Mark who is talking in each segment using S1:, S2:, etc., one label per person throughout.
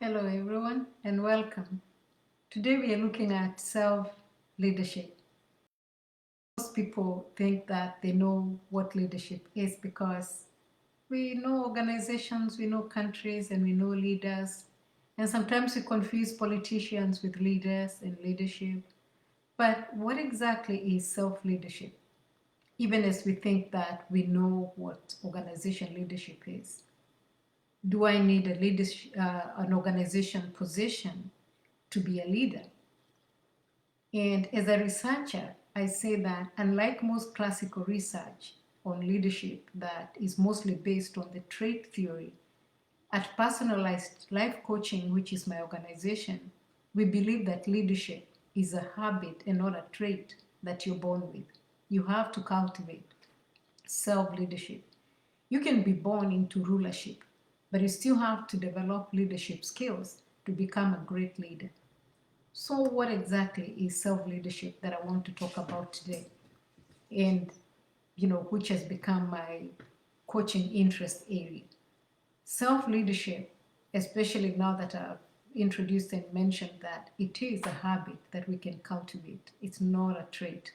S1: Hello, everyone, and welcome. Today, we are looking at self leadership. Most people think that they know what leadership is because we know organizations, we know countries, and we know leaders. And sometimes we confuse politicians with leaders and leadership. But what exactly is self leadership? Even as we think that we know what organization leadership is. Do I need an organization position to be a leader? And as a researcher, I say that unlike most classical research on leadership that is mostly based on the trait theory, at Personalized Life Coaching, which is my organization, we believe that leadership is a habit and not a trait that you're born with. You have to cultivate self leadership. You can be born into rulership, but you still have to develop leadership skills to become a great leader. So, what exactly is self leadership that I want to talk about today? And, which has become my coaching interest area. Self leadership, especially now that I've introduced and mentioned that it is a habit that we can cultivate, it's not a trait.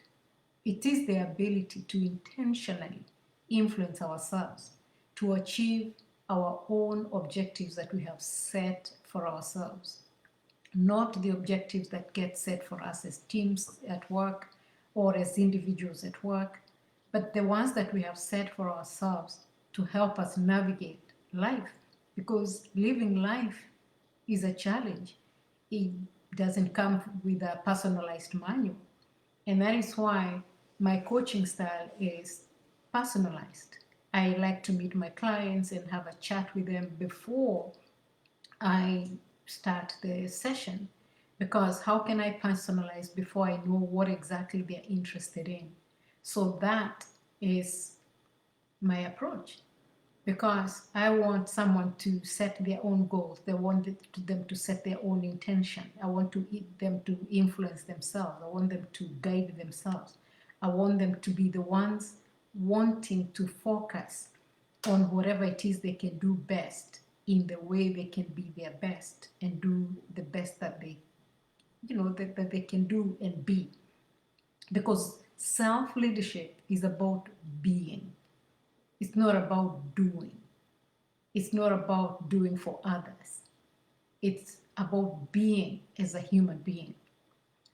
S1: It is the ability to intentionally influence ourselves to achieve our own objectives that we have set for ourselves, not the objectives that get set for us as teams at work or as individuals at work, but the ones that we have set for ourselves to help us navigate life. Because living life is a challenge. It doesn't come with a personalized manual. And that is why my coaching style is personalized. I like to meet my clients and have a chat with them before I start the session, because how can I personalize before I know what exactly they're interested in? So that is my approach, because I want someone to set their own goals. They want them to set their own intention. I want them to influence themselves. I want them to guide themselves. I want them to be the ones wanting to focus on whatever it is they can do best in the way they can be their best and do the best that that they can do and be. Because self leadership is about being, it's not about doing. It's not about doing for others. It's about being as a human being.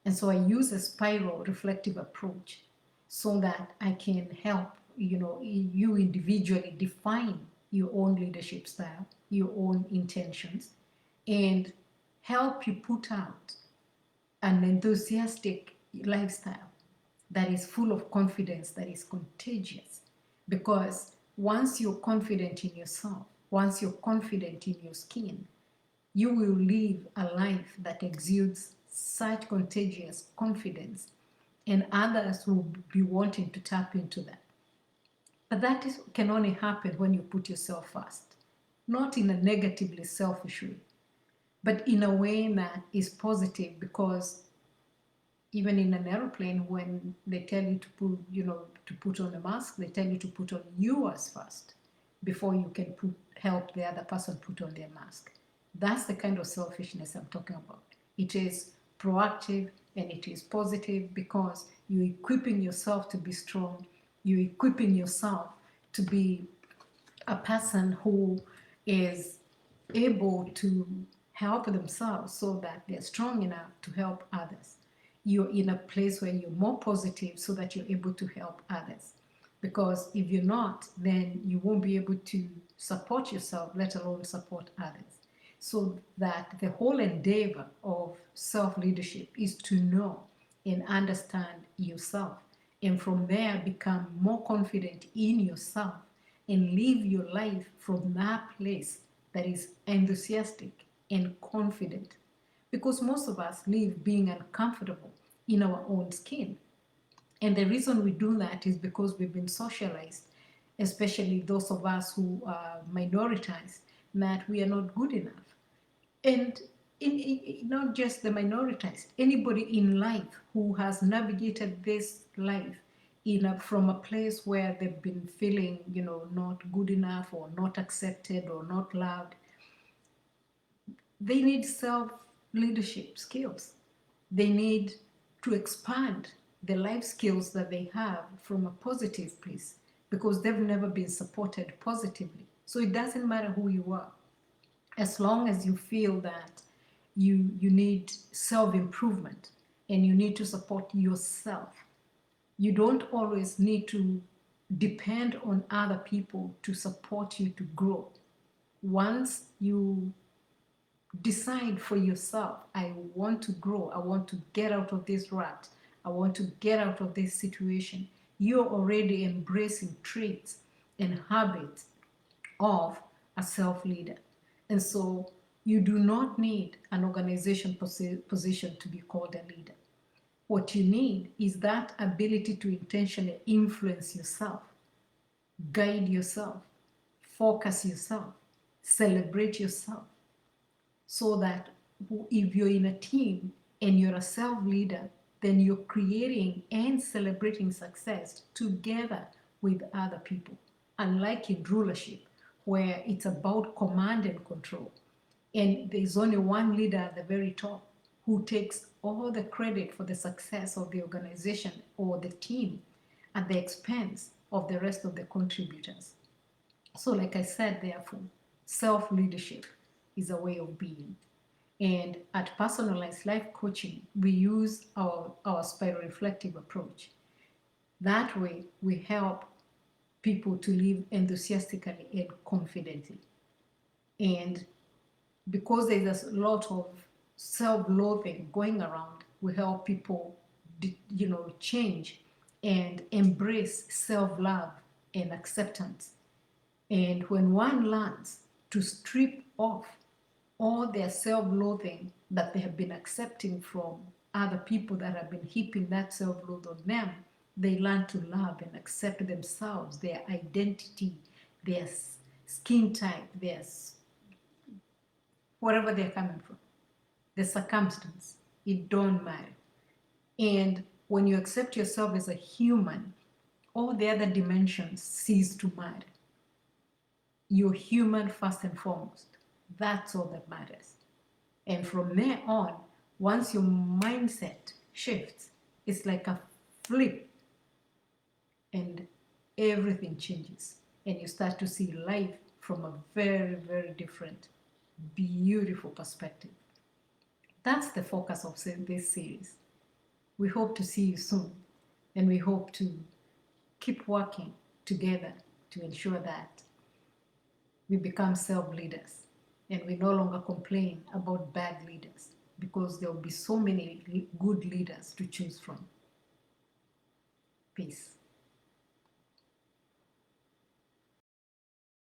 S1: And so I use a spiral reflective approach so that I can help, you individually define your own leadership style, your own intentions, and help you put out an enthusiastic lifestyle that is full of confidence, that is contagious. Because once you're confident in yourself, once you're confident in your skin, you will live a life that exudes such contagious confidence, and others will be wanting to tap into that. But can only happen when you put yourself first, not in a negatively selfish way, but in a way that is positive. Because even in an aeroplane, when they tell you to put on a mask, they tell you to put on yours first before you can help the other person put on their mask. That's the kind of selfishness I'm talking about. It is proactive and it is positive, because you're equipping yourself to be strong. You're equipping yourself to be a person who is able to help themselves so that they're strong enough to help others. You're in a place where you're more positive so that you're able to help others. Because if you're not, then you won't be able to support yourself, let alone support others. So that the whole endeavor of self leadership is to know and understand yourself. And from there, become more confident in yourself and live your life from that place that is enthusiastic and confident. Because most of us live being uncomfortable in our own skin. And the reason we do that is because we've been socialized, especially those of us who are minoritized, that we are not good enough. And not just the minoritized, anybody in life who has navigated this life from a place where they've been feeling, not good enough or not accepted or not loved, They need self-leadership skills. They need to expand the life skills that they have from a positive place because they've never been supported positively. So it doesn't matter who you are. As long as you feel that you need self-improvement and you need to support yourself, you don't always need to depend on other people to support you to grow. Once you decide for yourself, I want to grow, I want to get out of this rut, I want to get out of this situation, you're already embracing traits and habits of a self-leader. And so you do not need an organization position to be called a leader. What you need is that ability to intentionally influence yourself, guide yourself, focus yourself, celebrate yourself, so that if you're in a team and you're a self-leader, then you're creating and celebrating success together with other people. Unlike in rulership, where it's about command and control, and there's only one leader at the very top who takes all the credit for the success of the organization or the team at the expense of the rest of the contributors. So, like I said, therefore, self-leadership is a way of being. And at Personalized Life Coaching, we use our spiral-reflective approach. That way, we help people to live enthusiastically and confidently. And because there's a lot of self-loathing going around, we help people, change and embrace self-love and acceptance. And when one learns to strip off all their self-loathing that they have been accepting from other people that have been heaping that self-loath on them, they learn to love and accept themselves, their identity, their skin type, their wherever they're coming from, the circumstance, it don't matter. And when you accept yourself as a human, all the other dimensions cease to matter. You're human first and foremost. That's all that matters. And from there on, once your mindset shifts, it's like a flip and everything changes. And you start to see life from a very, very different, beautiful perspective. That's the focus of this series. We hope to see you soon, and we hope to keep working together to ensure that we become self-leaders and we no longer complain about bad leaders, because there will be so many good leaders to choose from. Peace.